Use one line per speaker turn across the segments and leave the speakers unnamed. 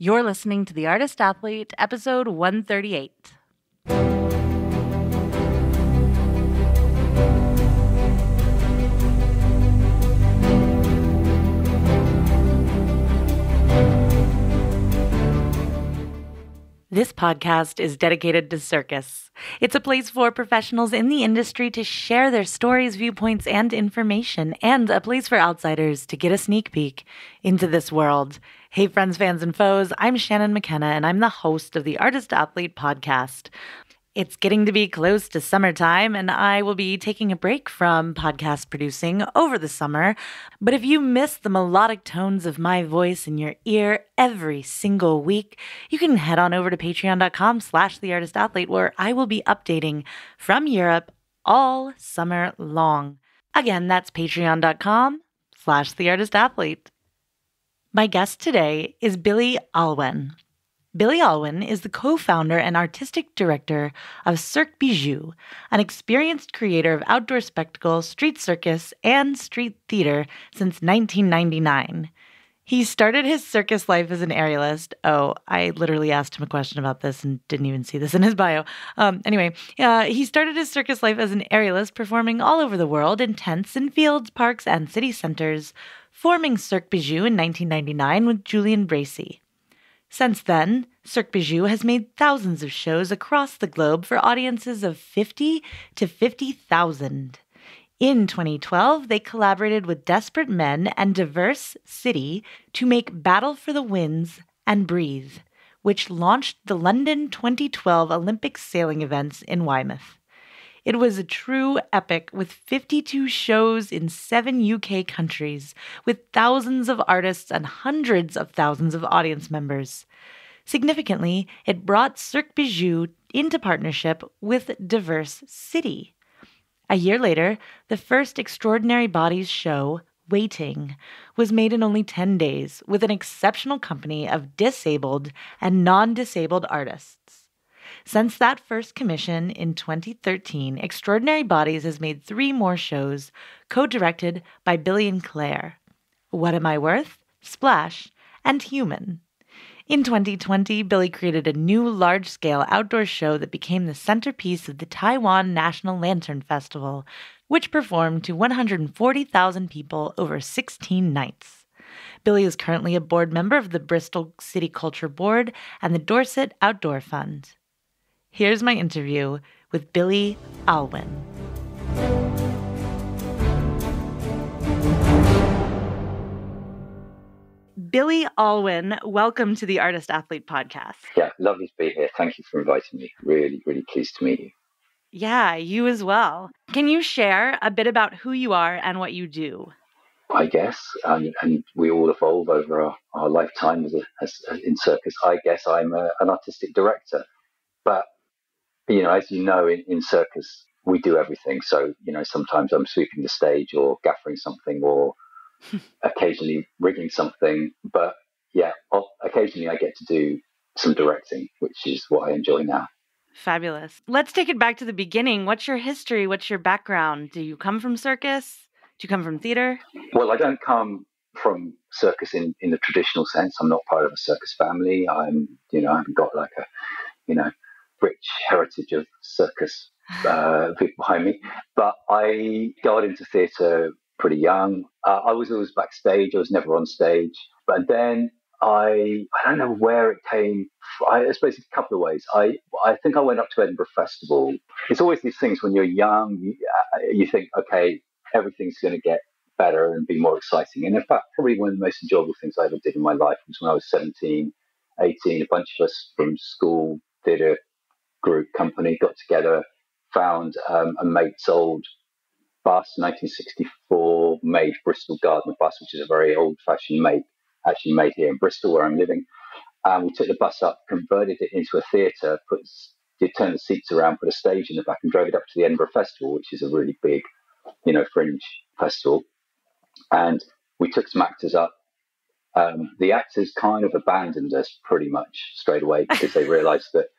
You're listening to The Artist Athlete, episode 138. This podcast is dedicated to circus. It's a place for professionals in the industry to share their stories, viewpoints, and information, and a place for outsiders to get a sneak peek into this world. Hey, friends, fans, and foes, I'm Shannon McKenna, and I'm the host of the Artist Athlete podcast. It's getting to be close to summertime, and I will be taking a break from podcast producing over the summer. But if you miss the melodic tones of my voice in your ear every single week, you can head on over to patreon.com/theartistathlete, where I will be updating from Europe all summer long. Again, that's patreon.com/theartistathlete. My guest today is Billy Alwen. Billy Alwen is the co-founder and artistic director of Cirque Bijou, an experienced creator of outdoor spectacle, street circus, and street theater since 1999. He started his circus life as an aerialist. Oh, I literally asked him a question about this and didn't even see this in his bio. He started his circus life as an aerialist, performing all over the world in tents in fields, parks, and city centers, forming Cirque Bijou in 1999 with Julian Bracey. Since then, Cirque Bijou has made thousands of shows across the globe for audiences of 50 to 50,000. In 2012, they collaborated with Desperate Men and Diverse City to make Battle for the Winds and Breathe, which launched the London 2012 Olympic sailing events in Weymouth. It was a true epic with 52 shows in 7 UK countries, with thousands of artists and hundreds of thousands of audience members. Significantly, it brought Cirque Bijou into partnership with Diverse City. A year later, the first Extraordinary Bodies show, Waiting, was made in only 10 days with an exceptional company of disabled and non-disabled artists. Since that first commission in 2013, Extraordinary Bodies has made 3 more shows, co-directed by Billy and Claire: What Am I Worth?, Splash, and Human. In 2020, Billy created a new large-scale outdoor show that became the centerpiece of the Taiwan National Lantern Festival, which performed to 140,000 people over 16 nights. Billy is currently a board member of the Bristol City Culture Board and the Dorset Outdoor Fund. Here's my interview with Billy Alwen. Billy Alwen, welcome to the Artist Athlete podcast.
Yeah, lovely to be here. Thank you for inviting me. Really, really pleased to meet you.
Yeah, you as well. Can you share a bit about who you are and what you do?
I guess, and we all evolve over our lifetime as in circus. I guess I'm an artistic director. But, as you know, in circus, we do everything. So, sometimes I'm sweeping the stage or gaffering something or occasionally rigging something. But, yeah, occasionally I get to do some directing, which is what I enjoy now.
Fabulous. Let's take it back to the beginning. What's your history? What's your background? Do you come from circus? Do you come from theater?
Well, I don't come from circus in the traditional sense. I'm not part of a circus family. I haven't got like a, rich heritage of circus people behind me. But I got into theatre pretty young. I was always backstage. I was never on stage. But then I don't know where it came from. I suppose it's a couple of ways. I think I went up to Edinburgh Festival. It's always these things when you're young, you think, okay, everything's going to get better and be more exciting. And in fact, probably one of the most enjoyable things I ever did in my life was when I was 17, 18, a bunch of us from school theatre group company got together, found a mate's old bus, 1964 made Bristol Gardner bus, which is a very old-fashioned make, actually made here in Bristol where I'm living. We took the bus up, converted it into a theatre, turned the seats around, put a stage in the back, and drove it up to the Edinburgh Festival, which is a really big, fringe festival. And we took some actors up. The actors kind of abandoned us pretty much straight away because they realised that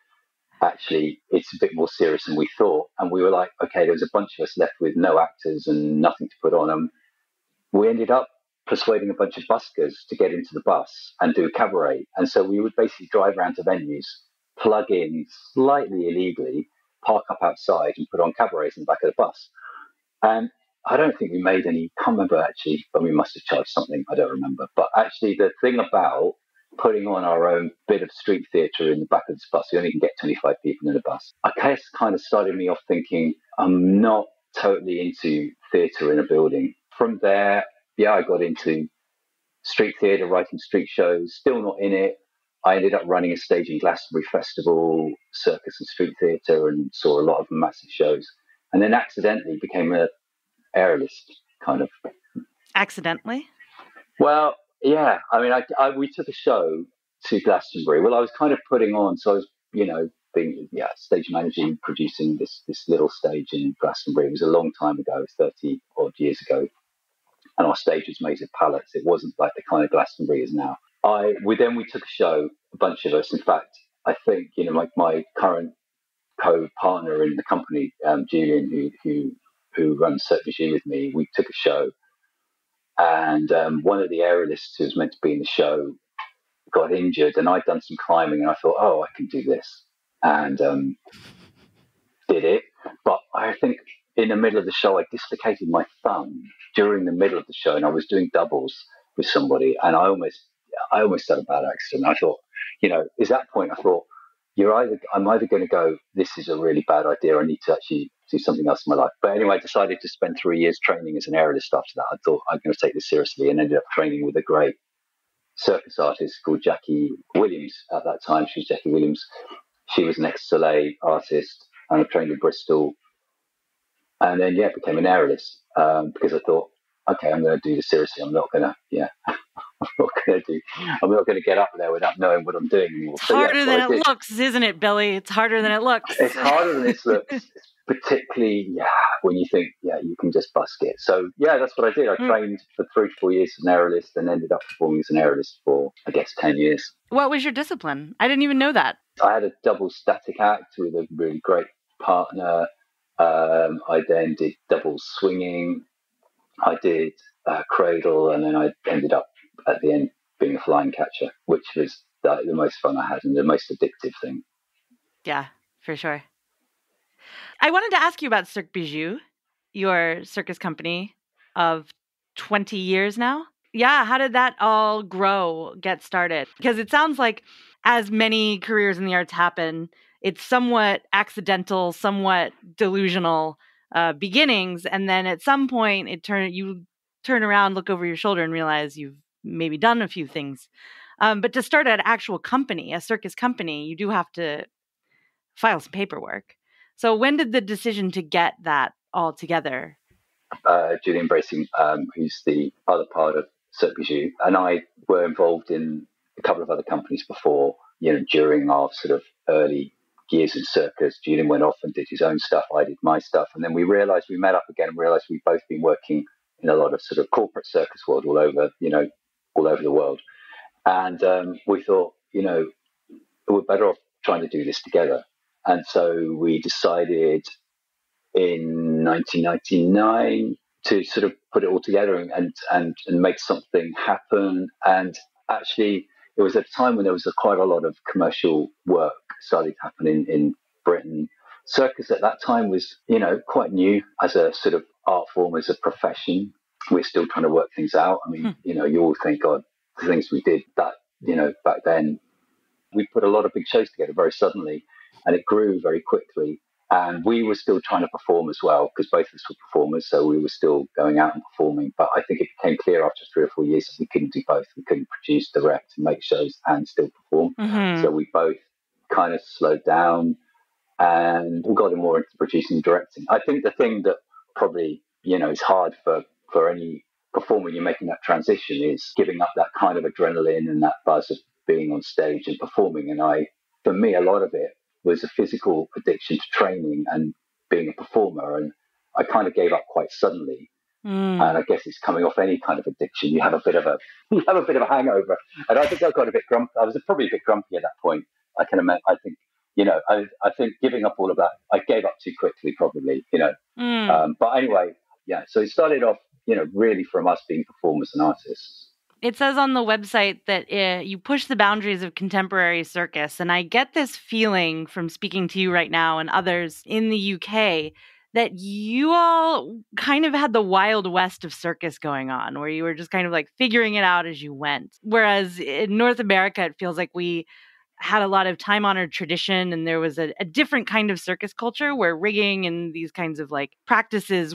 actually it's a bit more serious than we thought. And we were like, okay, there was a bunch of us left with no actors and nothing to put on them. We ended up persuading a bunch of buskers to get into the bus and do a cabaret. And so we would basically drive around to venues, plug in slightly illegally, park up outside and put on cabarets in the back of the bus. And I don't think we made any, can't remember actually, but we must have charged something, I don't remember. But actually the thing about putting on our own bit of street theatre in the back of this bus, you only can get 25 people in a bus. I guess kind of started me off thinking, I'm not totally into theatre in a building. From there, I got into street theatre, writing street shows, still not in it. I ended up running a stage in Glastonbury Festival, circus and street theatre, and saw a lot of massive shows. And then accidentally became an aerialist, kind of.
Accidentally?
Well, yeah. I mean, we took a show to Glastonbury. Well, I was kind of putting on, so I was, being stage managing, producing this little stage in Glastonbury. It was a long time ago, 30 odd years ago. And our stage was made of pallets. It wasn't like the kind of Glastonbury is now. We took a show, a bunch of us. In fact, I think, my current co-partner in the company, Julian, who runs Cirque du Soleil with me, we took a show, and one of the aerialists who was meant to be in the show got injured, and I'd done some climbing, and I thought, I can do this, and did it. But I think in the middle of the show, I dislocated my thumb during the middle of the show, and I was doing doubles with somebody, and I almost had a bad accident. I thought, at that point, I thought, I'm either going to go, this is a really bad idea, I need to actually do something else in my life. But anyway, I decided to spend 3 years training as an aerialist after that. I thought I'm going to take this seriously, and ended up training with a great circus artist called Jackie Williams at that time. She was Jackie Williams. She was an ex-Soleil artist, and I trained in Bristol. And then, became an aerialist because I thought, okay, I'm going to do this seriously. I'm not going to, I'm not going to get up there without knowing what I'm doing anymore.
It's harder than it looks, isn't it, Billy? It's harder than it looks.
It's harder than it looks, particularly, when you think, you can just busk it. So, that's what I did. I trained for 3 to 4 years as an aerialist and ended up performing as an aerialist for, I guess, 10 years.
What was your discipline? I didn't even know that.
I had a double static act with a really great partner. I then did double swinging. I did cradle, and then I ended up at the end being a flying catcher, which was the most fun I had and the most addictive thing.
Yeah, for sure. I wanted to ask you about Cirque Bijou, your circus company of 20 years now. Yeah, how did that all get started? Because it sounds like, as many careers in the arts happen, it's somewhat accidental, somewhat delusional beginnings, and then at some point you turn around, look over your shoulder, and realize you've maybe done a few things. But to start an actual company, a circus company, you do have to file some paperwork. So when did the decision to get that all together?
Julian Bracing, who's the other part of Cirque Bijou, and I were involved in a couple of other companies before, during our sort of early years in circus. Julian went off and did his own stuff. I did my stuff. And then we met up again and realized we'd both been working in a lot of sort of corporate circus world all over the world. And we thought, we're better off trying to do this together. And so we decided in 1999 to sort of put it all together and make something happen. And actually, it was at a time when there was quite a lot of commercial work started happening in Britain. Circus at that time was, quite new as a sort of art form, as a profession. We're still trying to work things out. I mean, you all think, God, the things we did that, back then. We put a lot of big shows together very suddenly, and it grew very quickly. And we were still trying to perform as well, because both of us were performers, so we were still going out and performing. But I think it became clear after 3 or 4 years that we couldn't do both. We couldn't produce, direct, and make shows and still perform.
Mm-hmm.
So we both kind of slowed down and we got more into producing and directing. I think the thing that probably, is hard for any performer, you're making that transition, is giving up that kind of adrenaline and that buzz of being on stage and performing. And for me, a lot of it was a physical addiction to training and being a performer. And I kind of gave up quite suddenly. And I guess it's coming off any kind of addiction. You have a bit of a hangover. And I think I got a bit grumpy. I was probably a bit grumpy at that point. I can imagine. I think, I think giving up all of that, I gave up too quickly, probably, But anyway, so it started off really from us being performers and artists.
It says on the website that you push the boundaries of contemporary circus. And I get this feeling from speaking to you right now and others in the UK that you all kind of had the Wild West of circus going on, where you were just kind of like figuring it out as you went. Whereas in North America, it feels like we had a lot of time-honored tradition, and there was a different kind of circus culture where rigging and these kinds of like practices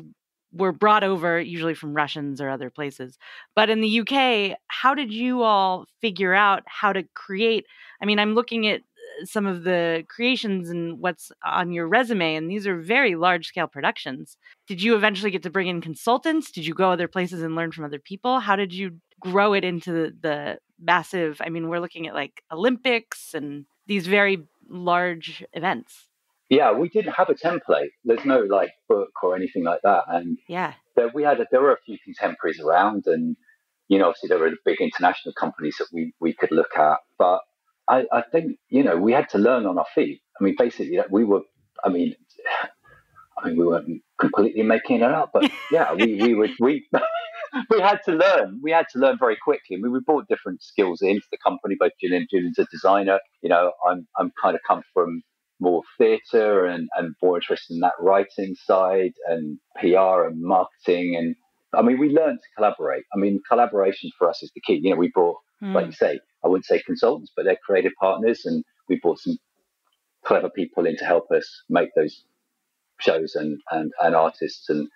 were brought over, usually from Russians or other places. But in the UK, how did you all figure out how to create? I mean, I'm looking at some of the creations and what's on your resume, and these are very large-scale productions. Did you eventually get to bring in consultants? Did you go other places and learn from other people? How did you grow it into the massive? I mean, we're looking at like Olympics and these very large events.
Yeah, we didn't have a template. There's no like book or anything like that. And
yeah,
there were a few contemporaries around, and obviously there were the big international companies that we could look at. But I think we had to learn on our feet. I mean, basically, we were. I mean, we weren't completely making it up, but yeah, we had to learn. We had to learn very quickly. I mean, we brought different skills into the company. Both Julian's a designer. I'm kind of come from more theatre and more interested in that writing side and PR and marketing. And I mean, we learned to collaborate. I mean, collaboration for us is the key. We brought, like you say, I wouldn't say consultants, but they're creative partners, and we brought some clever people in to help us make those shows and artists. And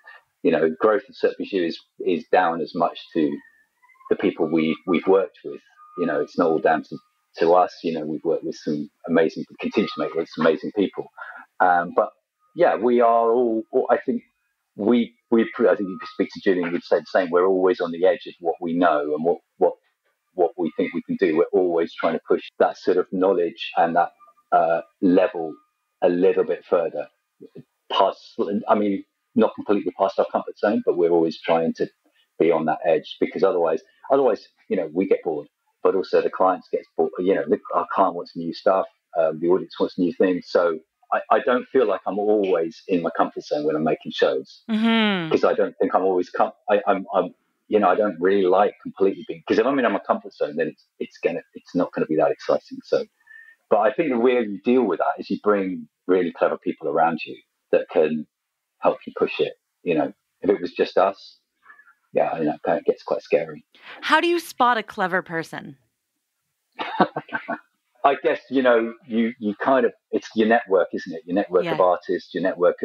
growth of Cirque du Soleil is down as much to the people we've worked with. It's not all down to us. We've worked with some amazing, continue to make with some amazing people. But yeah, we are all. I think I think you could speak to Julian, you'd say the same. We're always on the edge of what we know and what we think we can do. We're always trying to push that sort of knowledge and that level a little bit further. I mean, not completely past our comfort zone, but we're always trying to be on that edge, because otherwise, we get bored, but also the clients get bored. Our client wants new stuff, the audience wants new things. So I don't feel like I'm always in my comfort zone when I'm making shows, because I don't think I'm always. I don't really like completely being, because if I'm in my comfort zone, then it's not gonna be that exciting. So, but I think the way you deal with that is you bring really clever people around you that can help you push it. If it was just us, yeah, that kind of gets quite scary.
How do you spot a clever person?
I guess, you kind of, it's your network, isn't it? Your network of artists, your network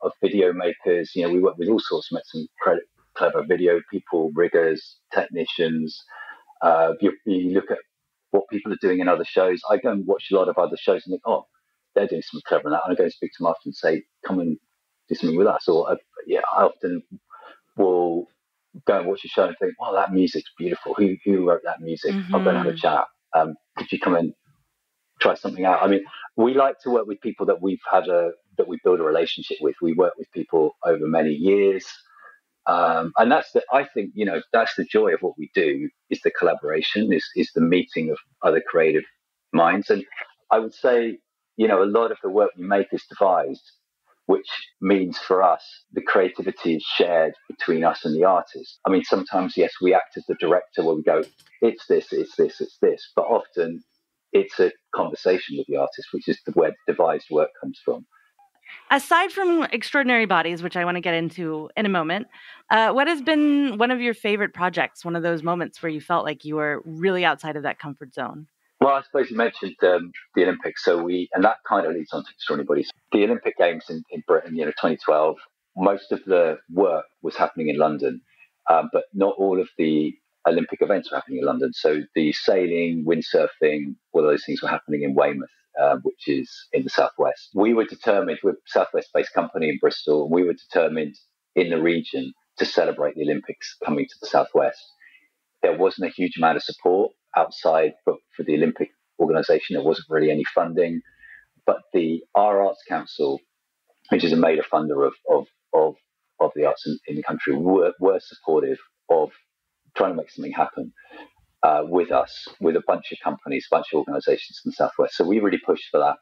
of video makers. We work with all sorts, met some clever video people, riggers, technicians. You look at what people are doing in other shows. I go and watch a lot of other shows and think, oh, they're doing something clever in that. And I go and speak to them after and say, come and do something with us. Or I often will go and watch a show and think, wow, that music's beautiful. Who wrote that music? I'll go and have a chat. Could you come and try something out? I mean, we like to work with people that we build a relationship with. We work with people over many years. And I think, that's the joy of what we do, is the collaboration, is the meeting of other creative minds. And I would say, a lot of the work we make is devised, which means for us, the creativity is shared between us and the artist. I mean, sometimes, yes, we act as the director where we go, it's this, it's this, it's this. But often it's a conversation with the artist, which is where the devised work comes from.
Aside from Extraordinary Bodies, which I want to get into in a moment, what has been one of your favorite projects, one of those moments where you felt like you were really outside of that comfort zone?
Well, I suppose you mentioned the Olympics, and that kind of leads on to Extraordinary Bodies. The Olympic Games in Britain, 2012, most of the work was happening in London, but not all of the Olympic events were happening in London. So the sailing, windsurfing, all those things were happening in Weymouth, which is in the southwest. We were determined, we're a southwest-based company in Bristol, and we were determined in the region to celebrate the Olympics coming to the southwest. There wasn't a huge amount of support outside for the Olympic organisation. There wasn't really any funding, but our Arts Council, which is a major funder of the arts in the country, were supportive of trying to make something happen with us, with a bunch of companies, a bunch of organisations in the southwest. So we really pushed for that,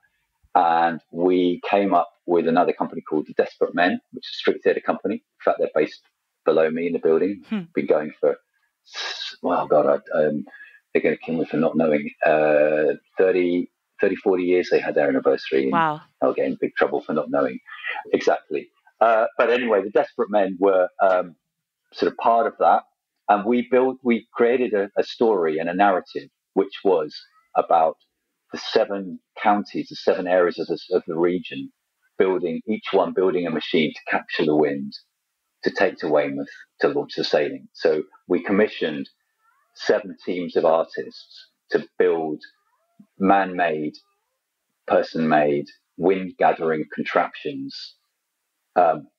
and we came up with another company called the Desperate Men, which is a street theatre company. In fact, they're based below me in the building. Been going for, well, God, they're going to kill me for not knowing. 30, 40 years they had their anniversary. And
Wow.
I'll get in big trouble for not knowing. Exactly. But anyway, the Desperate Men were sort of part of that. And we created a story and a narrative, which was about the 7 counties, the 7 areas of the region, each one building a machine to capture the wind, to take to Weymouth, to launch the sailing. So we commissioned 7 teams of artists to build man-made, person-made, wind-gathering contraptions,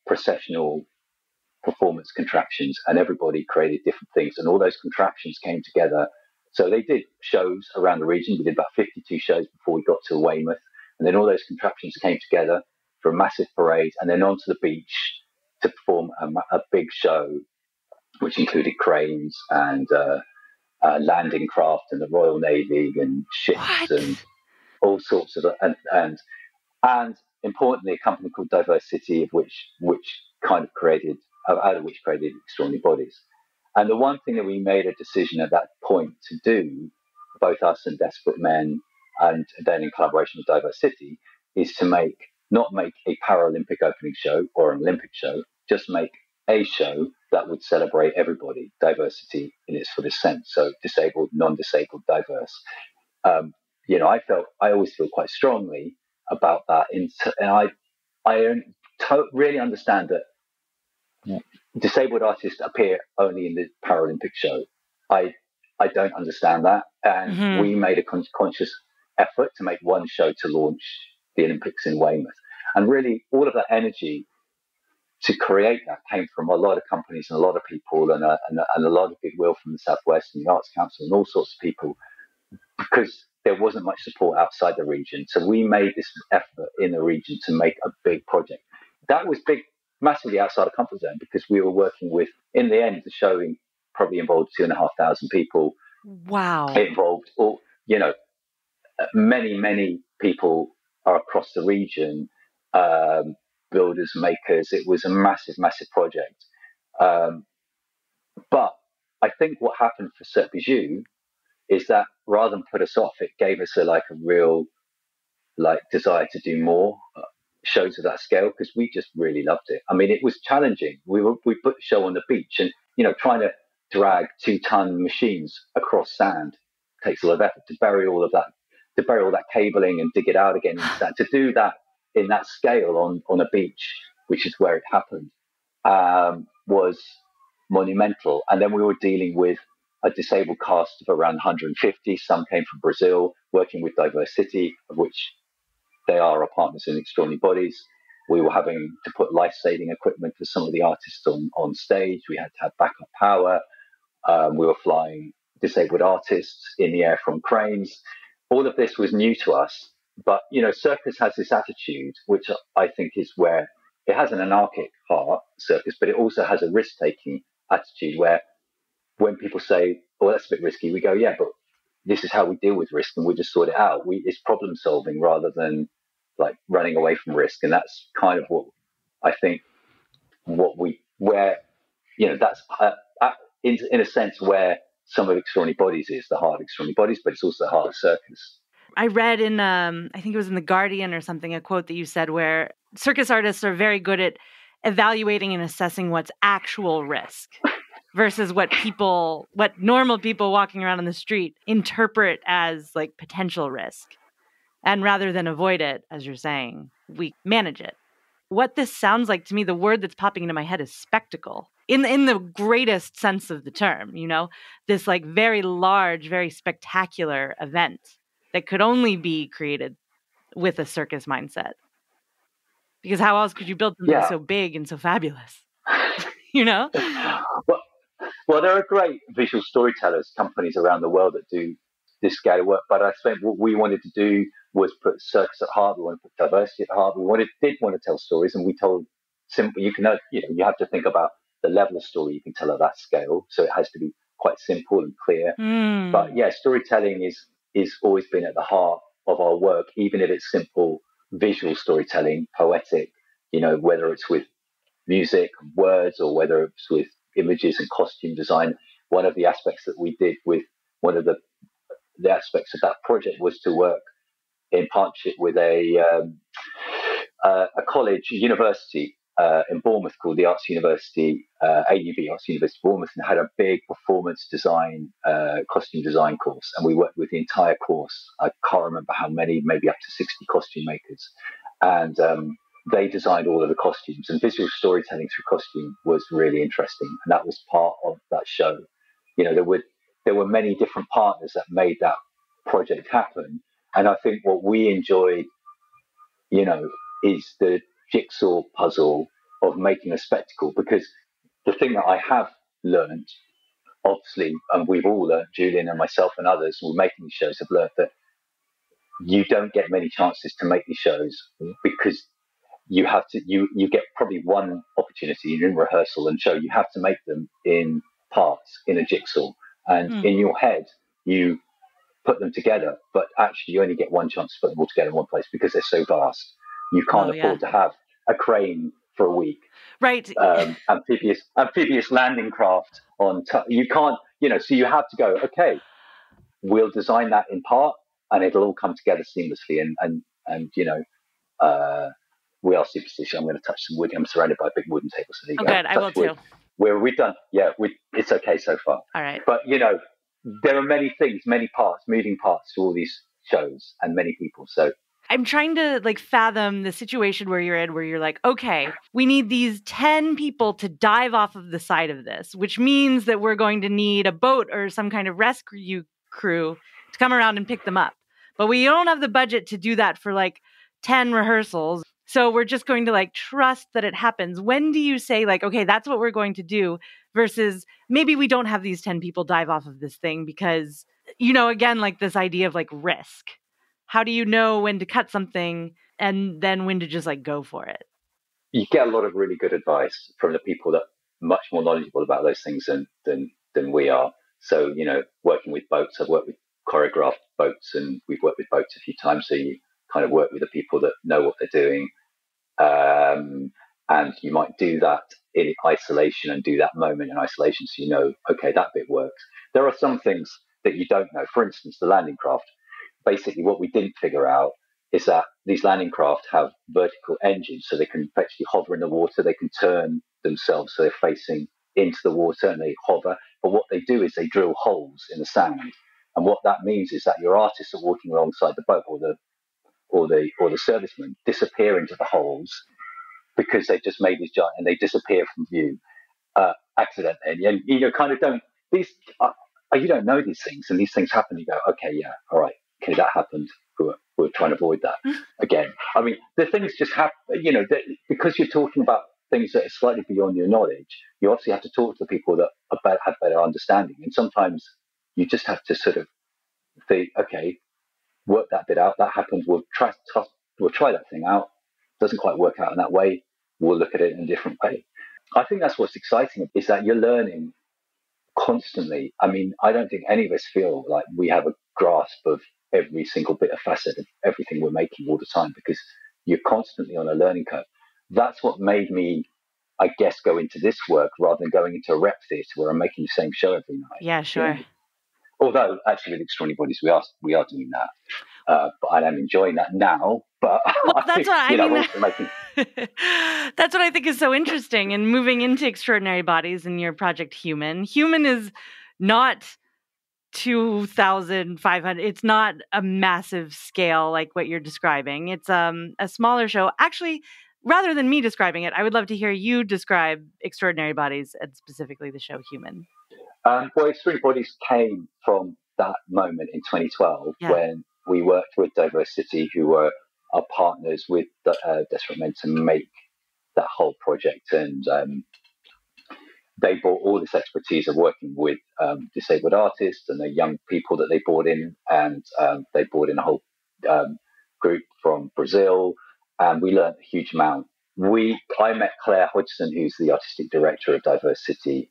processional performance contraptions, and everybody created different things, and all those contraptions came together. So they did shows around the region. We did about 52 shows before we got to Weymouth, and then all those contraptions came together for a massive parade, and then onto the beach to perform a big show, which included cranes and landing craft and the Royal Navy and ships and all sorts of and importantly a company called Diversity, of which kind of created out of which created Extraordinary Bodies. And the one thing that we made a decision at that point to do, both us and Desperate Men, and then in collaboration with Diversity, is to not make a Paralympic opening show or an Olympic show, just make a show that would celebrate everybody, diversity in its fullest sense. So disabled, non-disabled, diverse. I always feel quite strongly about that. And I really understand that disabled artists appear only in the Paralympic show. I don't understand that. And we made a conscious effort to make one show to launch the Olympics in Weymouth. And really, all of that energy to create that came from a lot of companies and a lot of people and a lot of goodwill from the Southwest and the Arts Council and all sorts of people, because there wasn't much support outside the region. So we made this effort in the region to make a big project. That was big, massively outside of comfort zone, because we were working with, in the end, the show probably involved 2,500 people.
Wow.
It involved many people are across the region, builders, makers. It was a massive project. But I think what happened for Cirque Bijou is that rather than put us off, it gave us a real desire to do more shows of that scale, because we just really loved it. I mean, it was challenging. We put the show on the beach, and trying to drag 2-ton machines across sand takes a lot of effort to bury all that cabling and dig it out again in sand. To do that in that scale on a beach, which is where it happened, was monumental. And then we were dealing with a disabled cast of around 150. Some came from Brazil, working with Diversity, of which they are our partners in Extraordinary Bodies. We were having to put life-saving equipment for some of the artists on stage. We had to have backup power. We were flying disabled artists in the air from cranes. All of this was new to us. But, circus has this attitude, which I think is where it has an anarchic heart, circus, but it also has a risk-taking attitude where when people say, "Oh, that's a bit risky," we go, "Yeah, but this is how we deal with risk, and we just sort it out." It's problem solving rather than running away from risk. And that's kind of what I think that's in a sense where some of Extraordinary Bodies is the heart of Extraordinary Bodies, but it's also the heart of circus.
I read in, I think it was in The Guardian or something, a quote that you said where circus artists are very good at evaluating and assessing what's actual risk versus what normal people walking around on the street interpret as potential risk. And rather than avoid it, as you're saying, we manage it. What this sounds like to me, the word that's popping into my head is spectacle. In the greatest sense of the term, this very large, very spectacular event that could only be created with a circus mindset. Because how else could you build something so big and so fabulous?
Well, there are great visual storytellers, companies around the world that do this scale of work. But I think what we wanted to do was put circus at heart. We wanted to put diversity at heart. We did want to tell stories, and we told simple. You have to think about the level of story you can tell at that scale. So it has to be quite simple and clear. But yeah, storytelling is always been at the heart of our work, even if it's simple visual storytelling, poetic. Whether it's with music, words, or whether it's with images and costume design. One of the aspects that we did with one of the aspects of that project was to work in partnership with a college, a university in Bournemouth called the Arts University, AUB, Arts University Bournemouth, and had a big performance design, costume design course. And we worked with the entire course. I can't remember how many, maybe up to 60 costume makers. And they designed all of the costumes, and visual storytelling through costume was really interesting. And that was part of that show. You know, there were many different partners that made that project happen. And I think what we enjoyed, you know, is the jigsaw puzzle of making a spectacle. Because the thing that I have learned, obviously, and we've all learned, Julian and myself and others who are making these shows have learned that you don't get many chances to make these shows because you have to, you get probably one opportunity in rehearsal and show. You have to make them in parts, in a jigsaw. And in your head, you put them together, but actually you only get one chance to put them all together in one place because they're so vast. You can't afford to have a crane for a week,
right?
Amphibious landing craft on. You can't, you know. So you have to go. Okay, we'll design that in part, and it'll all come together seamlessly. And you know, we are superstitious. I'm going to touch some wood. I'm surrounded by big wooden tables. So
oh, good. I will
wood.
too.
We've done. Yeah, it's okay so far.
All right.
But you know, there are many things, many parts, moving parts to all these shows, and many people. So
I'm trying to like fathom the situation where you're in, where you're like, okay, we need these 10 people to dive off of the side of this, which means that we're going to need a boat or some kind of rescue crew to come around and pick them up. But we don't have the budget to do that for like 10 rehearsals. So we're just going to like trust that it happens. When do you say like, okay, that's what we're going to do versus maybe we don't have these 10 people dive off of this thing because, you know, again, like this idea of like risk. How do you know when to cut something and then when to just like go for it?
You get a lot of really good advice from the people that are much more knowledgeable about those things than we are. So, you know, working with boats, I've worked with choreographed boats and we've worked with boats a few times. So you kind of work with the people that know what they're doing. And you might do that in isolation and do that moment in isolation. So, you know, okay, that bit works. There are some things that you don't know. For instance, the landing craft. Basically, what we didn't figure out is that these landing craft have vertical engines, so they can actually hover in the water. They can turn themselves so they're facing into the water and they hover. But what they do is they drill holes in the sand, and what that means is that your artists are walking alongside the boat, or the servicemen disappear into the holes because they've just made these giant, and they disappear from view accidentally. And you know, kind of don't these. You don't know these things, and these things happen. You go, okay, yeah, all right. Okay, that happened. We're trying to avoid that again. I mean, the things just happen, you know, because you're talking about things that are slightly beyond your knowledge. You obviously have to talk to the people that have better understanding. And sometimes you just have to sort of think, okay, work that bit out. That happened. We'll try that thing out. Doesn't quite work out in that way. We'll look at it in a different way. I think that's what's exciting, is that you're learning constantly. I mean, I don't think any of us feel like we have a grasp of every single bit of facet of everything we're making all the time, because you're constantly on a learning curve. That's what made me, I guess, go into this work rather than going into a rep theatre where I'm making the same show every night.
Yeah, sure.
You know? Although actually with Extraordinary Bodies we are doing that, but I am enjoying that now. But
well, that's what I mean.
Making...
That's what I think is so interesting. And moving into Extraordinary Bodies and your project Human is not 2,500. It's not a massive scale like what you're describing. It's a smaller show. Actually, rather than me describing it, I would love to hear you describe Extraordinary Bodies and specifically the show Human.
Well, Extraordinary Bodies came from that moment in 2012 when we worked with Diversity, who were our partners with Desperate Men, to make that whole project. And they brought all this expertise of working with disabled artists and the young people that they brought in. And they brought in a whole group from Brazil. And we learned a huge amount. I met Claire Hodgson, who's the artistic director of Diversity.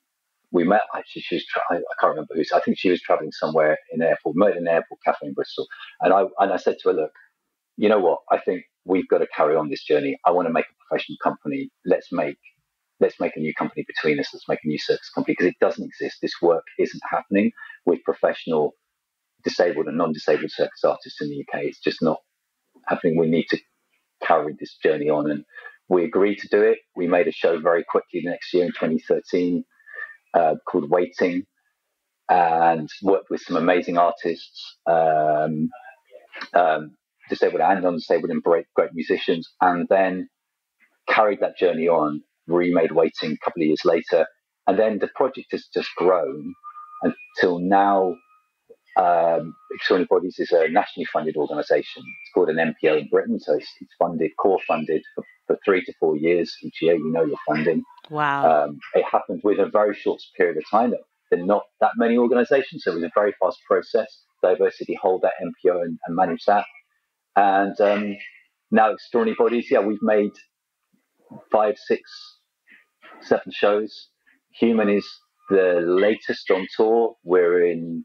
We met, actually, I can't remember who. I think she was traveling somewhere in the airport. We met in an airport cafe in Bristol. And I said to her, look, you know what? I think we've got to carry on this journey. I want to make a professional company. Let's make let's make a new company between us. Let's make a new circus company, because it doesn't exist. This work isn't happening with professional disabled and non-disabled circus artists in the UK. It's just not happening. We need to carry this journey on, and we agreed to do it. We made a show very quickly the next year in 2013 called Waiting, and worked with some amazing artists, disabled and non-disabled, and great musicians, and then carried that journey on, remade Waiting a couple of years later, and then the project has just grown until now. Extraordinary Bodies is a nationally funded organisation. It's called an MPO in Britain, so it's funded, core funded for 3 to 4 years each year. You know your funding.
Wow.
It happened with a very short period of time. There are not that many organisations, so it was a very fast process. Diversity hold that MPO and manage that. And now Extraordinary Bodies, we've made 5, 6, 7 shows. Human is the latest on tour. We're in.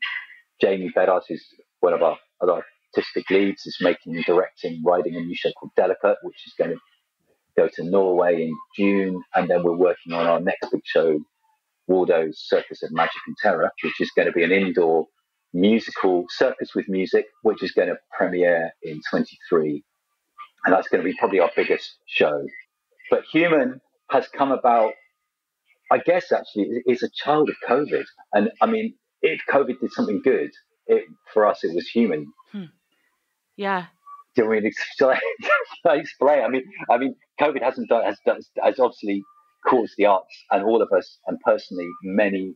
Jamie Bedard, who's one of our artistic leads, is making, directing, writing a new show called Delicate, which is going to go to Norway in June. And then we're working on our next big show, Waldo's Circus of Magic and Terror, which is going to be an indoor musical circus with music, which is going to premiere in 23. And that's going to be probably our biggest show. But Human has come about, I guess, actually, is a child of COVID. And I mean, if COVID did something good, for us, it was Human.
Yeah.
Do you want me to explain? I mean, COVID has obviously caused the arts and all of us, and personally,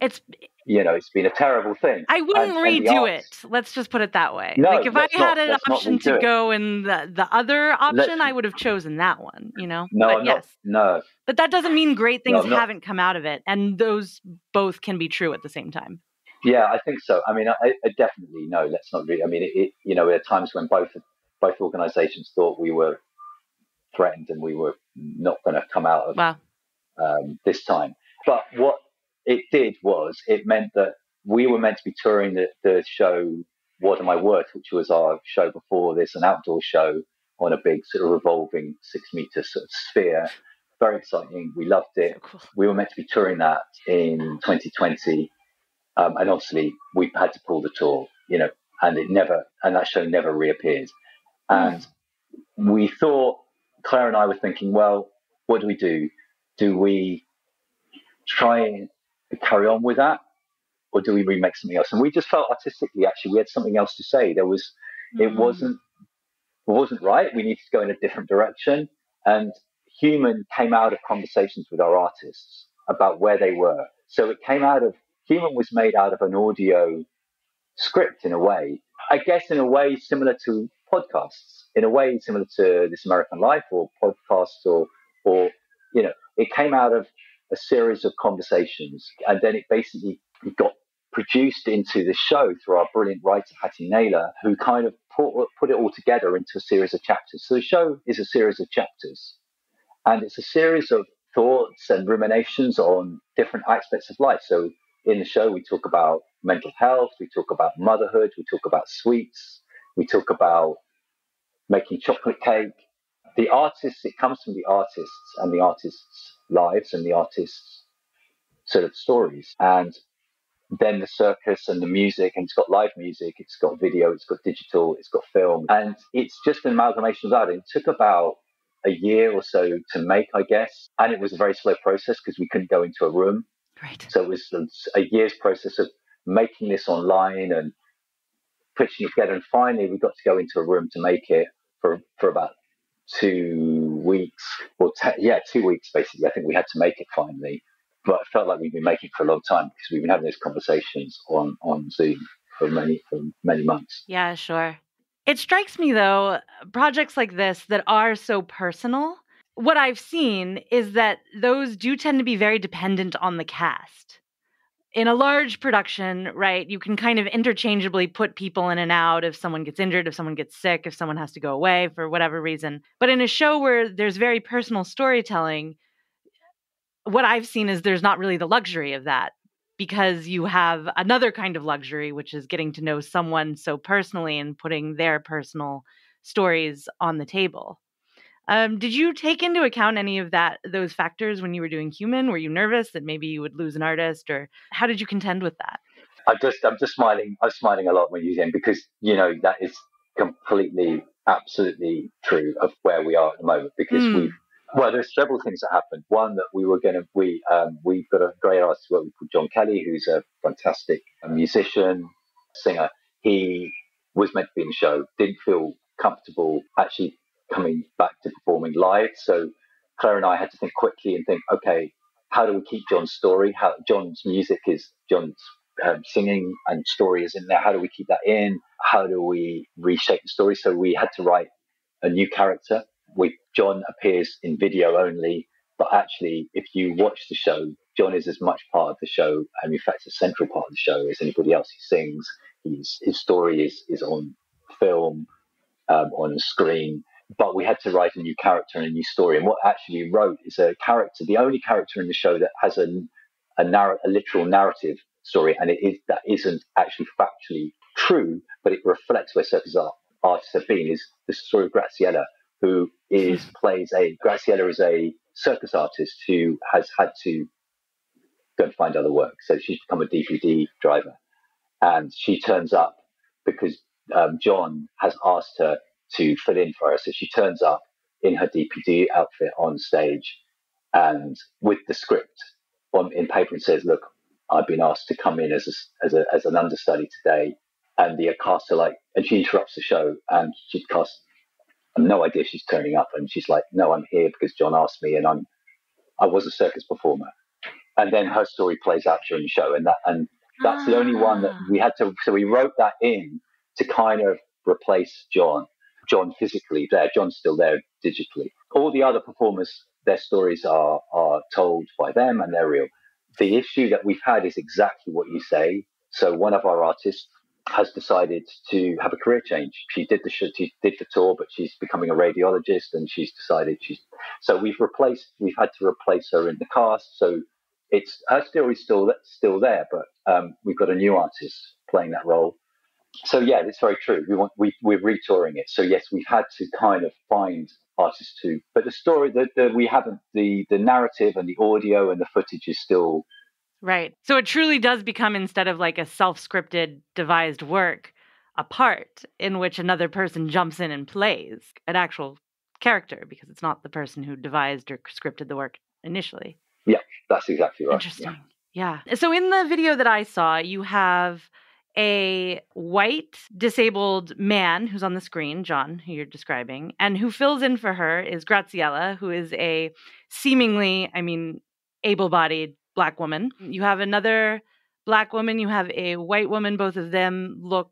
it's been a terrible thing.
I wouldn't redo it. Let's just put it that way.
No,
like if I had an option to go in the other option, I would have chosen that one.
No,
but But that doesn't mean great things haven't come out of it, and those both can be true at the same time.
Yeah, I think so. I mean, I definitely no. Let's not really. I mean, there are times when both organisations thought we were threatened and we were not going to come out of this time. But what it did was it meant that we were meant to be touring the show What Am I Worth, which was our show before this, an outdoor show on a big sort of revolving 6-meter sort of sphere. Very exciting. We loved it. So cool. We were meant to be touring that in 2020. And obviously we had to pull the tour, and that show never reappeared. And we thought, Claire and I were thinking, well, what do we do? Do we try and carry on with that, or do we remake something else? And we just felt artistically, actually, we had something else to say. It wasn't right. We needed to go in a different direction. And Human came out of conversations with our artists about where they were. So it came out of, Human was made out of an audio script in a way, I guess in a way similar to podcasts, in a way similar to This American Life or podcasts or it came out of a series of conversations, and then it basically got produced into the show through our brilliant writer, Hattie Naylor, who kind of put it all together into a series of chapters. So the show is a series of chapters, and it's a series of thoughts and ruminations on different aspects of life. So in the show, we talk about mental health, we talk about motherhood, we talk about sweets, we talk about making chocolate cake. The artists, it comes from the artists and the artists' lives and the artists' sort of stories. And then the circus and the music, and it's got live music, it's got video, it's got digital, it's got film. And it's just an amalgamation of that. It took about a year or so to make, I guess. And it was a very slow process because we couldn't go into a room.
Right.
So it was a year's process of making this online and putting it together. And finally, we got to go into a room to make it for about 2 weeks. Or 2 weeks, basically. I think we had to make it finally. But it felt like we've been making it for a long time because we've been having those conversations on Zoom for many months.
Yeah, sure. It strikes me, though, projects like this that are so personal, what I've seen is that those do tend to be very dependent on the cast. In a large production, right, you can kind of interchangeably put people in and out if someone gets injured, if someone gets sick, if someone has to go away for whatever reason. But in a show where there's very personal storytelling, what I've seen is there's not really the luxury of that, because you have another kind of luxury, which is getting to know someone so personally and putting their personal stories on the table. Did you take into account any of those factors when you were doing human? Were you nervous that maybe you would lose an artist, or how did you contend with that?
I'm just smiling. I'm smiling a lot when you're saying, because that is completely, absolutely true of where we are at the moment. Because there's several things that happened. One, that we've got a great artist called John Kelly, who's a fantastic musician, singer. He was meant to be in the show, didn't feel comfortable actually coming back to performing live. So Claire and I had to think quickly and think, okay, how do we keep John's story? How John's music is John's singing and story is in there. How do we keep that in? How do we reshape the story? So we had to write a new character. John appears in video only, but actually, if you watch the show, John is as much part of the show, and in fact, a central part of the show as anybody else. He sings. His story is on film, on the screen. But we had to write a new character and a new story. And what actually we wrote is a character, the only character in the show that has a literal narrative story, and that isn't actually factually true, but it reflects where circus artists have been. Is the story of Graziella, who Graziella is a circus artist who has had to go and find other work. So she's become a DPD driver, and she turns up because John has asked her to fill in for her. So she turns up in her DPD outfit on stage, and with the script in paper, and says, "Look, I've been asked to come in as an understudy today." And the cast are like, and she interrupts the show, and she casts no idea she's turning up, and she's like, "No, I'm here because John asked me, and I was a circus performer." And then her story plays out during the show, and that's the only one that we had to. So we wrote that in to kind of replace John physically there. John's still there digitally. All the other performers, their stories are told by them, and they're real. The issue that we've had is exactly what you say. So one of our artists has decided to have a career change. She did the tour, but she's becoming a radiologist, and she's decided so we've had to replace her in the cast. So it's her story's still there, but we've got a new artist playing that role. So yeah, it's very true. We're retouring it. So yes, we've had to kind of find artists too, but the story that we haven't, the narrative and the audio and the footage is still
right. So it truly does become, instead of like a self-scripted devised work, a part in which another person jumps in and plays an actual character, because it's not the person who devised or scripted the work initially.
Yeah, that's exactly right.
Interesting. Yeah. So in the video that I saw, you have a white disabled man who's on the screen, John, who you're describing, and who fills in for her is Graziella, who is a seemingly, able-bodied Black woman. You have another Black woman, you have a white woman. Both of them look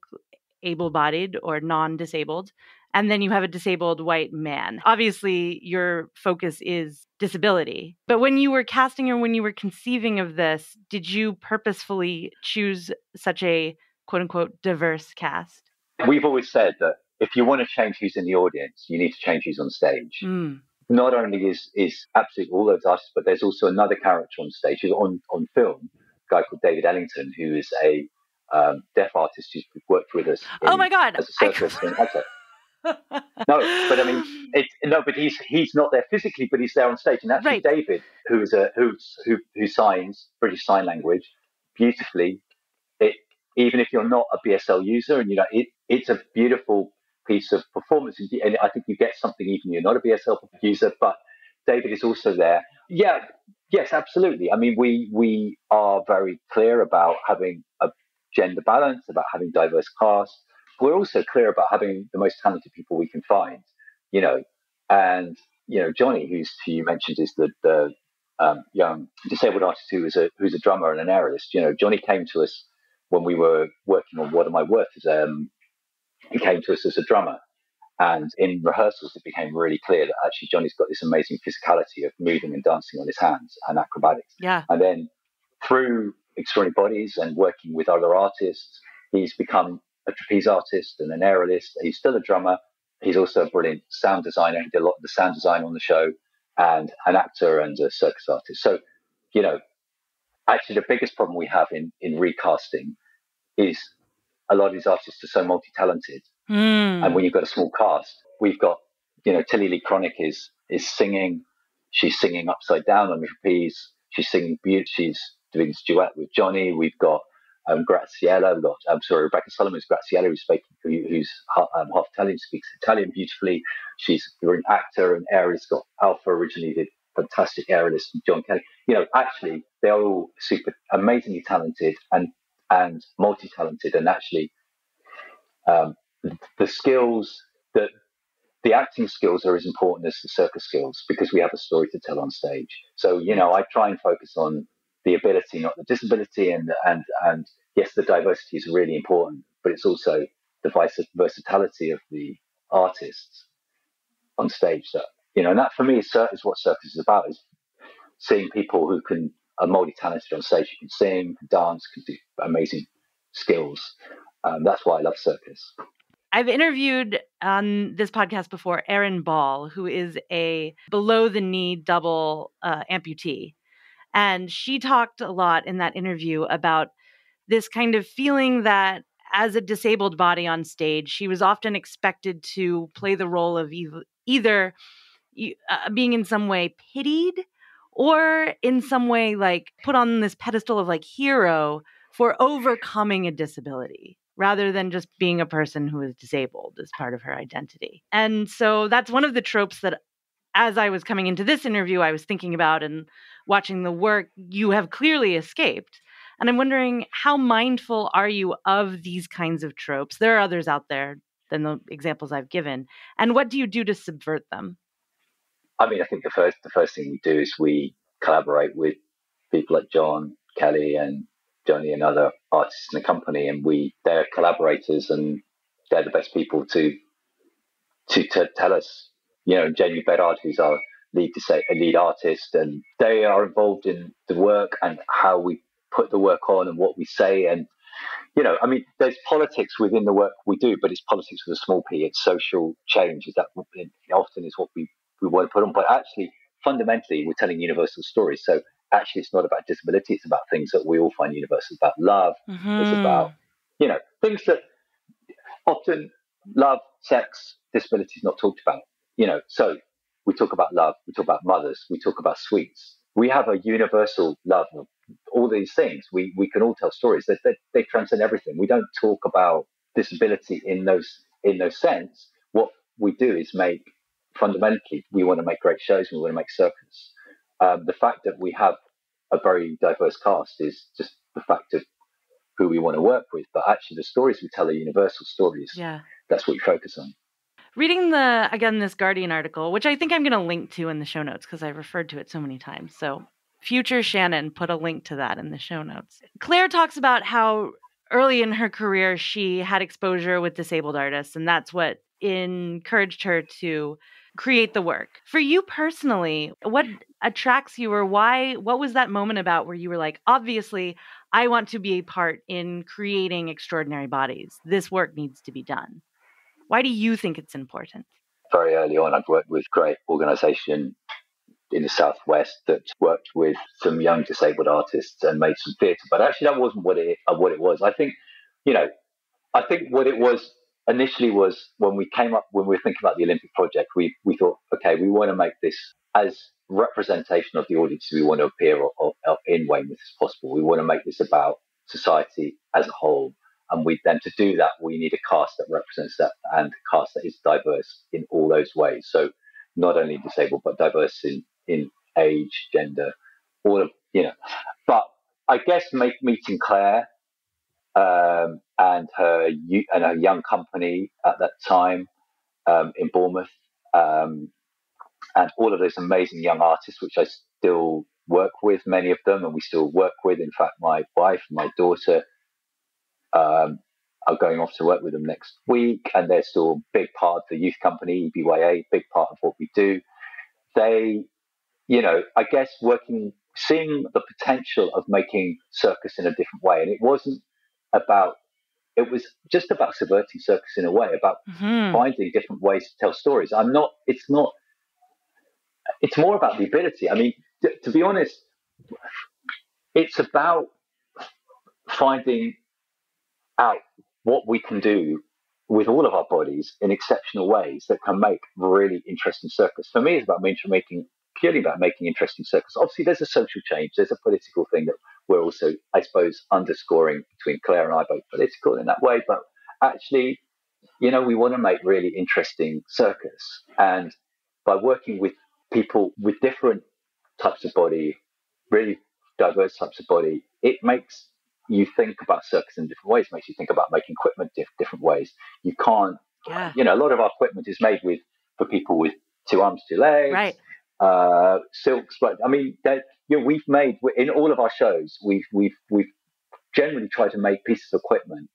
able-bodied or non-disabled. And then you have a disabled white man. Obviously, your focus is disability. But when you were casting or when you were conceiving of this, did you purposefully choose such a quote-unquote diverse cast?
We've always said that if you want to change who's in the audience, you need to change who's on stage. Not only is absolutely all those artists, but there's also another character on stage who's on film, a guy called David Ellington, who is a deaf artist who's worked with us.
Oh my God!
As a circus actor. No, but he's not there physically, but he's there on stage. And actually, right. David, who signs British Sign Language beautifully. Even if you're not a BSL user, and it's a beautiful piece of performance, and I think you get something even you're not a BSL user. But David is also there. Yeah, yes, absolutely. I mean, we are very clear about having a gender balance, about having diverse cast. We're also clear about having the most talented people we can find. And Johnny, who you mentioned, is the young disabled artist who's a drummer and an aerialist. Johnny came to us when we were working on What Am I Worth. He came to us as a drummer, and in rehearsals it became really clear that actually Johnny's got this amazing physicality of moving and dancing on his hands and acrobatics.
Yeah.
And then through Extraordinary Bodies and working with other artists, he's become a trapeze artist and an aerialist. He's still a drummer. He's also a brilliant sound designer. He did a lot of the sound design on the show, and an actor and a circus artist. So, actually the biggest problem we have in recasting is a lot of these artists are so multi-talented. And when you've got a small cast, we've got Tilly Lee Chronic is singing. She's singing upside down on the trapeze. She's singing beauty. She's doing this duet with Johnny. We've got Graciela. Rebecca Solomon's Graciela, who's half Italian, speaks Italian beautifully. She's an actor, and Aerialist got Alpha originally did fantastic Aerialist and John Kelly. Actually, they're all super amazingly talented and multi-talented, and actually the skills that the acting skills are as important as the circus skills because we have a story to tell on stage. So, I try and focus on the ability, not the disability, and yes, the diversity is really important, but it's also the versatility of the artists on stage. That and that for me is what circus is about: is seeing people who are multi-talented on stage. You can sing, can dance, can do amazing skills. That's why I love circus.
I've interviewed on this podcast before Erin Ball, who is a below-the-knee double amputee. And she talked a lot in that interview about this kind of feeling that as a disabled body on stage, she was often expected to play the role of either being in some way pitied or in some way like put on this pedestal of like hero for overcoming a disability rather than just being a person who is disabled as part of her identity. And so that's one of the tropes that as I was coming into this interview, I was thinking about and watching the work you have clearly escaped. And I'm wondering, how mindful are you of these kinds of tropes? There are others out there than the examples I've given. And what do you do to subvert them?
I mean, I think the first thing we do is we collaborate with people like John, Kelly, and Johnny, and other artists in the company, and they're collaborators, and they're the best people to tell us. Jamie Bedard, who's our lead artist, and they are involved in the work and how we put the work on and what we say. And I mean, there's politics within the work we do, but it's politics with a small p. It's social change. Is that often is what we want to put on? But actually, fundamentally, we're telling universal stories. So actually, it's not about disability. It's about things that we all find universal. It's about love.
Mm-hmm.
It's about things that often love, sex, disability is not talked about. So we talk about love. We talk about mothers. We talk about sweets. We have a universal love of all these things. We can all tell stories that they transcend everything. We don't talk about disability in those sense. What we do is fundamentally, we want to make great shows. We want to make circus. The fact that we have a very diverse cast is just the fact of who we want to work with. But actually, the stories we tell are universal stories.
Yeah.
That's what we focus on.
Reading this Guardian article, which I think I'm going to link to in the show notes because I've referred to it so many times. So future Shannon put a link to that in the show notes. Claire talks about how early in her career, she had exposure with disabled artists, and that's what encouraged her to create the work. For you personally, what attracts you, or what was that moment about where you were like, obviously, I want to be a part in creating extraordinary bodies. This work needs to be done. Why do you think it's important?
Very early on, I've worked with a great organisation in the Southwest that worked with some young disabled artists and made some theatre. But actually, that wasn't what it was. I think what it was initially was when we were thinking about the Olympic project, we thought, okay, we want to make this as representation of the audience we want to appear or in Weymouth as possible. We want to make this about society as a whole. And then to do that, we need a cast that represents that and a cast that is diverse in all those ways. So not only disabled, but diverse in age, gender, all of, But I guess meeting Claire and her young company at that time in Bournemouth, and all of those amazing young artists, which I still work with, many of them, and we still work with. In fact, my wife and my daughter are going off to work with them next week, and they're still a big part of the youth company, EBYA, big part of what we do. They, I guess seeing the potential of making circus in a different way. And it was just about subverting circus in a way, about finding different ways to tell stories. It's more about the ability. I mean, to be honest, it's about finding out what we can do with all of our bodies in exceptional ways that can make really interesting circus. For me, it's about purely about making interesting circus. Obviously, there's a social change, there's a political thing that we're also, I suppose, underscoring between Claire and I, both political in that way, but actually, we want to make really interesting circus. And by working with people with different types of body, really diverse types of body, it makes you think about circus in different ways, makes you think about making equipment different ways. You can't, a lot of our equipment is made for people with 2 arms, 2 legs,
right.
Silks. But I mean, we've made, in all of our shows, we've generally tried to make pieces of equipment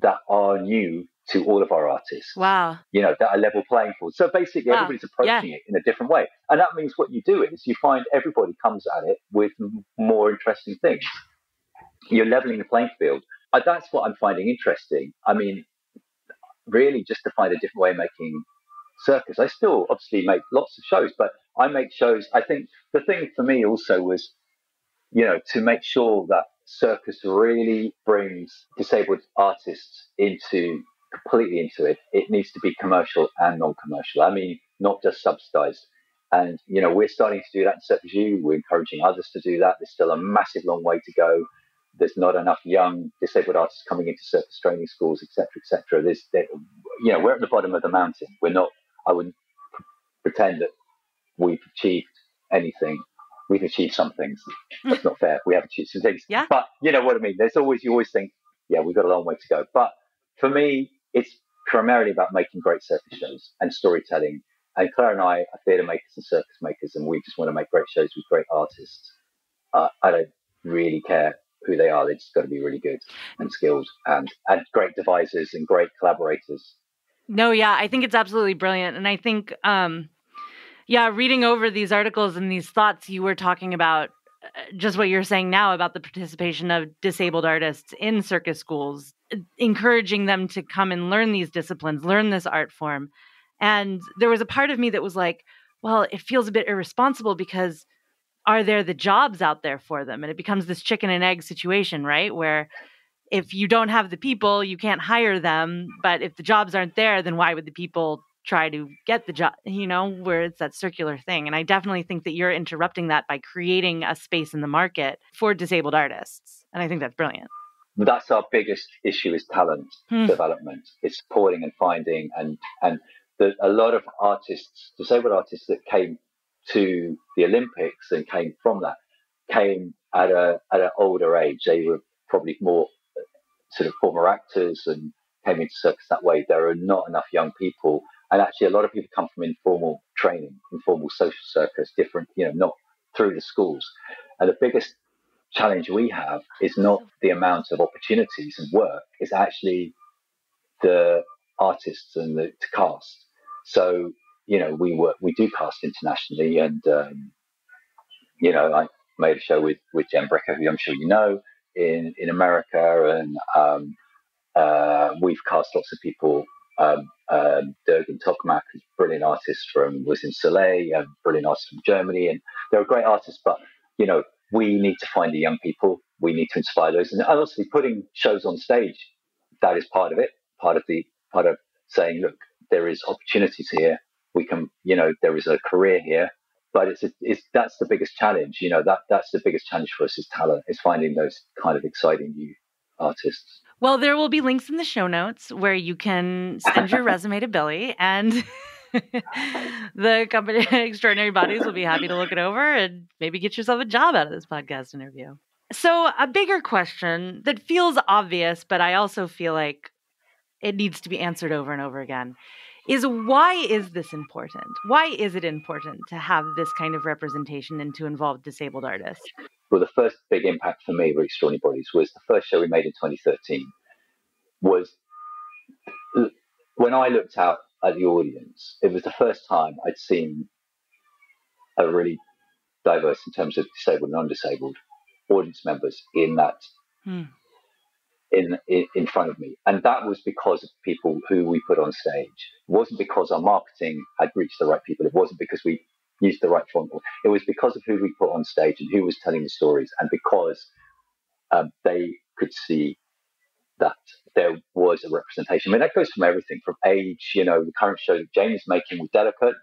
that are new to all of our artists.
Wow.
That are level playing field. So basically, everybody's approaching it in a different way. And that means what you do is you find everybody comes at it with more interesting things. You're leveling the playing field. That's what I'm finding interesting. I mean, really just to find a different way of making circus. I still obviously make lots of shows, but I make shows. I think the thing for me also was, to make sure that circus really brings disabled artists completely into it. It needs to be commercial and non-commercial. I mean, not just subsidized. And, we're starting to do that in Cirque du Soleil. We're encouraging others to do that. There's still a massive long way to go. There's not enough young disabled artists coming into circus training schools, et cetera, et cetera. We're at the bottom of the mountain. I wouldn't pretend that we've achieved anything. We've achieved some things. That's not fair. We have achieved some things.
Yeah.
But you know what I mean? You always think, we've got a long way to go. But for me, it's primarily about making great circus shows and storytelling. And Claire and I are theatre makers and circus makers, and we just want to make great shows with great artists. I don't really care who they are. They just got to be really good and skilled and great devisers and great collaborators.
No, yeah, I think it's absolutely brilliant. And I think, reading over these articles and these thoughts you were talking about, just what you're saying now about the participation of disabled artists in circus schools, encouraging them to come and learn these disciplines, learn this art form. And there was a part of me that was like, well, it feels a bit irresponsible because are there the jobs out there for them? And it becomes this chicken and egg situation, right? Where if you don't have the people, you can't hire them. But if the jobs aren't there, then why would the people try to get the job, where it's that circular thing. And I definitely think that you're interrupting that by creating a space in the market for disabled artists. And I think that's brilliant.
That's our biggest issue is talent development. It's supporting and finding and a lot of artists, disabled artists that came to the Olympics and came from that, came at an older age. They were probably more sort of former actors and came into circus that way. There are not enough young people. And actually, a lot of people come from informal training, informal social circus, different, not through the schools. And the biggest challenge we have is not the amount of opportunities and work, it's actually the artists and the cast. So, we do cast internationally. And, I made a show with Jen Brecker, who I'm sure you know, in America. And we've cast lots of people. Durgan Tokmak, who's a brilliant artist was in Soleil, a brilliant artist from Germany, and they're great artists. But we need to find the young people. We need to inspire those, and obviously putting shows on stage. That is part of it. Part of saying, look, there is opportunities here. We can, there is a career here. But that's the biggest challenge. That's the biggest challenge for us is talent. Is finding those kind of exciting new artists.
Well, there will be links in the show notes where you can send your resume to Billy, and the company Extraordinary Bodies will be happy to look it over and maybe get yourself a job out of this podcast interview. So a bigger question that feels obvious, but I also feel like it needs to be answered over and over again, is why is this important? Why is it important to have this kind of representation and to involve disabled artists?
Well, the first big impact for me with Extraordinary Bodies was the first show we made in 2013. Was when I looked out at the audience, it was the first time I'd seen a really diverse, in terms of disabled and non-disabled, audience members in that in front of me. And that was because of people who we put on stage. It wasn't because our marketing had reached the right people. It wasn't because we used the right font. It was because of who we put on stage and who was telling the stories, and because they could see that there was a representation. I mean, that goes from everything from age. The current show that Jamie's making with Delicate,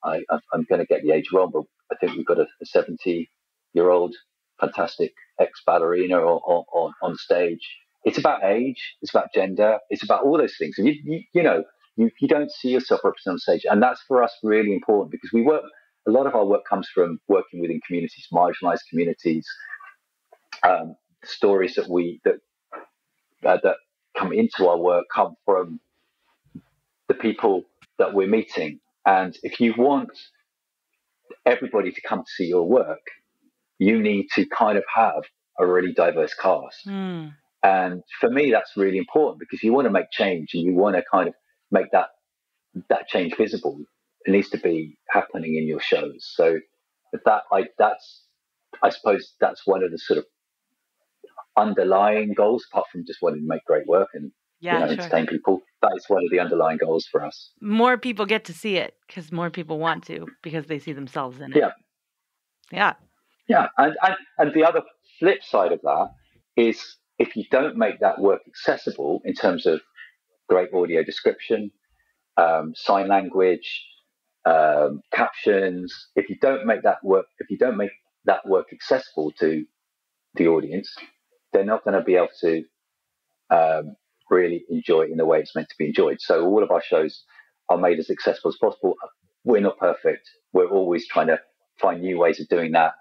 I'm going to get the age wrong, but I think we've got a 70-year-old fantastic ex-ballerina on stage. It's about age, it's about gender, it's about all those things. And you don't see yourself represented on stage, and that's for us really important because a lot of our work comes from working within communities, marginalized communities. Stories that come into our work come from the people that we're meeting. And if you want everybody to come to see your work, you need to kind of have a really diverse cast. And for me, that's really important because you want to make change and you want to kind of make that change visible. It needs to be happening in your shows. So I suppose that's one of the sort of underlying goals, apart from just wanting to make great work and entertain people. That is one of the underlying goals for us.
More people get to see it because more people want to, because they see themselves in it.
Yeah. And the other flip side of that is if you don't make that work accessible in terms of great audio description, sign language, captions, if you don't make that work accessible to the audience, they're not going to be able to really enjoy it in the way it's meant to be enjoyed. So all of our shows are made as accessible as possible. We're not perfect. We're always trying to find new ways of doing that.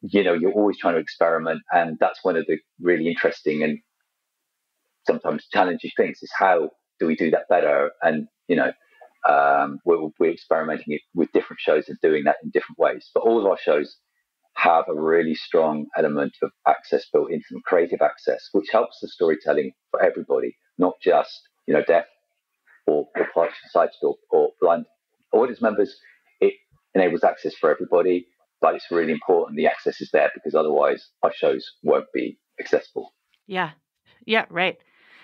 You're always trying to experiment, and that's one of the really interesting and sometimes challenging things is how do we do that better? And we're experimenting with different shows and doing that in different ways. But all of our shows have a really strong element of access built into them, creative access, which helps the storytelling for everybody, not just deaf or partially sighted or blind audience members. It enables access for everybody, but it's really important the access is there because otherwise our shows won't be accessible.
Yeah, right.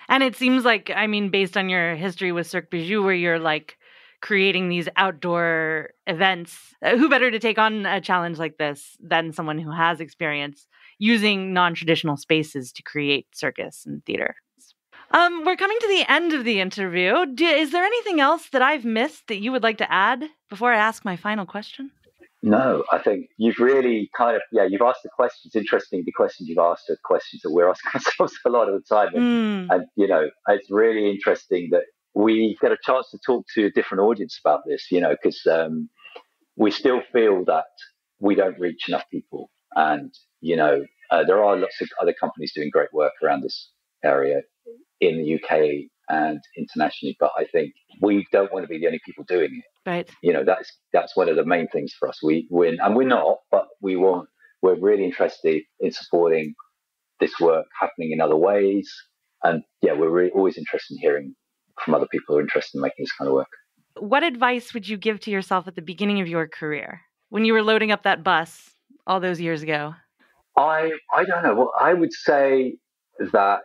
And it seems like, based on your history with Cirque Bijou, where you're like creating these outdoor events, who better to take on a challenge like this than someone who has experience using non-traditional spaces to create circus and theater? We're coming to the end of the interview. Is there anything else that I've missed that you would like to add before I ask my final question?
No, I think you've really you've asked the questions. Interesting, the questions you've asked are questions that we're asking ourselves a lot of the time. And it's really interesting that we get a chance to talk to a different audience about this, because we still feel that we don't reach enough people. And, there are lots of other companies doing great work around this area in the UK and internationally, but I think we don't want to be the only people doing it.
Right.
That's one of the main things for us. We win, and we're not, but we're really interested in supporting this work happening in other ways. And we're really always interested in hearing from other people who are interested in making this kind of work.
What advice would you give to yourself at the beginning of your career when you were loading up that bus all those years ago?
I don't know. Well, I would say that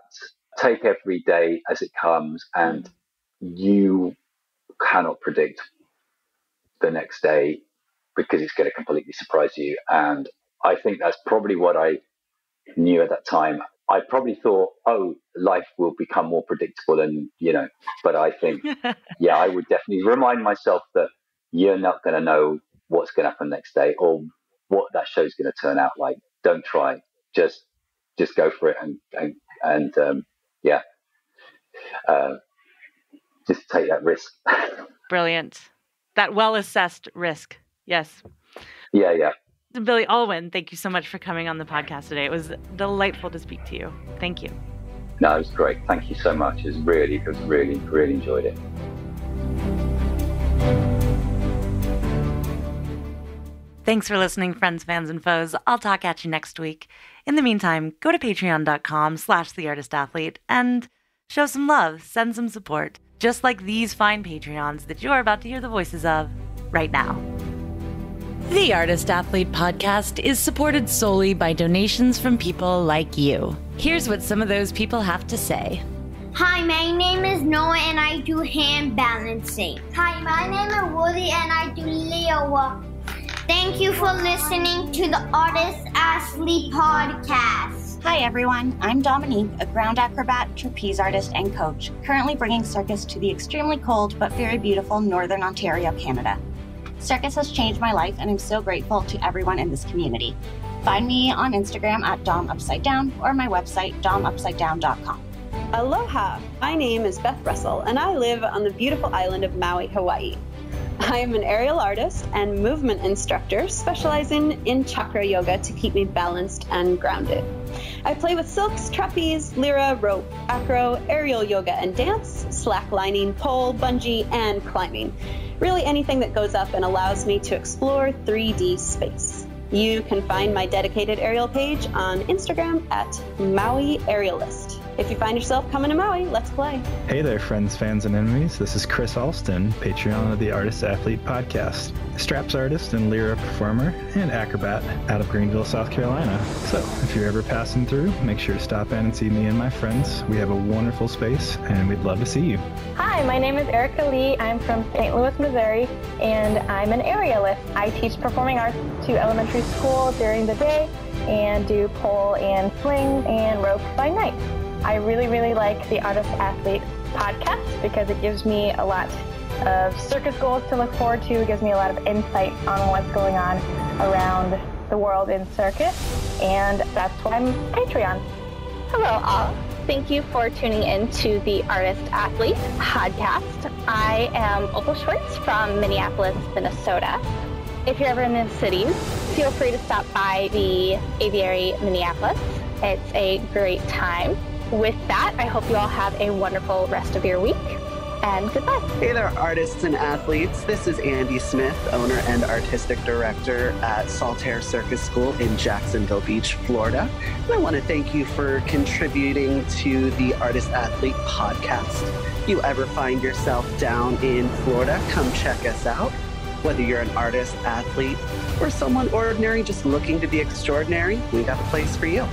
take every day as it comes, and you cannot predict the next day because it's going to completely surprise you. And I think that's probably what I knew at that time. I probably thought, life will become more predictable and, but I think, I would definitely remind myself that you're not going to know what's going to happen next day or what that show's going to turn out like. Don't try. Just go for it just take that risk.
Brilliant. That well-assessed risk. Yes.
Yeah.
Billy Alwen, thank you so much for coming on the podcast today. It was delightful to speak to you. Thank you.
No, it was great. Thank you so much. It was really, really enjoyed it.
Thanks for listening, friends, fans, and foes. I'll talk at you next week. In the meantime, go to patreon.com/theartistathlete and show some love, send some support, just like these fine Patreons that you're about to hear the voices of right now. The Artist Athlete podcast is supported solely by donations from people like you. Here's what some of those people have to say.
Hi, my name is Noah and I do hand balancing. Hi, my name is Woody and I do Leo work. Thank you for listening to the Artist Athlete podcast.
Hi everyone, I'm Dominique, a ground acrobat, trapeze artist, and coach, currently bringing circus to the extremely cold but very beautiful Northern Ontario, Canada. Circus has changed my life and I'm so grateful to everyone in this community. Find me on Instagram at DomUpsideDown or my website domupsidedown.com.
Aloha! My name is Beth Russell and I live on the beautiful island of Maui, Hawaii. I am an aerial artist and movement instructor specializing in chakra yoga to keep me balanced and grounded. I play with silks, trapeze, lyra, rope, acro, aerial yoga and dance, slacklining, pole, bungee, and climbing. Really anything that goes up and allows me to explore 3D space. You can find my dedicated aerial page on Instagram at Maui Aerialist. If you find yourself coming to Maui, let's play.
Hey there, friends, fans, and enemies. This is Chris Alston, Patreon of the Artist Athlete Podcast, straps artist and lyra performer and acrobat out of Greenville, South Carolina. So if you're ever passing through, make sure to stop in and see me and my friends. We have a wonderful space, and we'd love to see you.
Hi, my name is Erica Lee. I'm from St. Louis, Missouri, and I'm an aerialist. I teach performing arts to elementary school during the day and do pole and swing and rope by night. I really like the Artist Athlete podcast because it gives me a lot of circus goals to look forward to. It gives me a lot of insight on what's going on around the world in circus, and that's why I'm Patreon.
Hello all. Thank you for tuning in to the Artist Athlete podcast. I am Opal Schwartz from Minneapolis, Minnesota. If you're ever in the cities, feel free to stop by the Aviary Minneapolis. It's a great time. With that, I hope you all have a wonderful rest of your week, and goodbye.
Hey there, artists and athletes. This is Andy Smith, owner and artistic director at Saltaire Circus School in Jacksonville Beach, Florida. And I want to thank you for contributing to the Artist Athlete podcast. If you ever find yourself down in Florida, come check us out. Whether you're an artist, athlete, or someone ordinary just looking to be extraordinary, we got a place for you.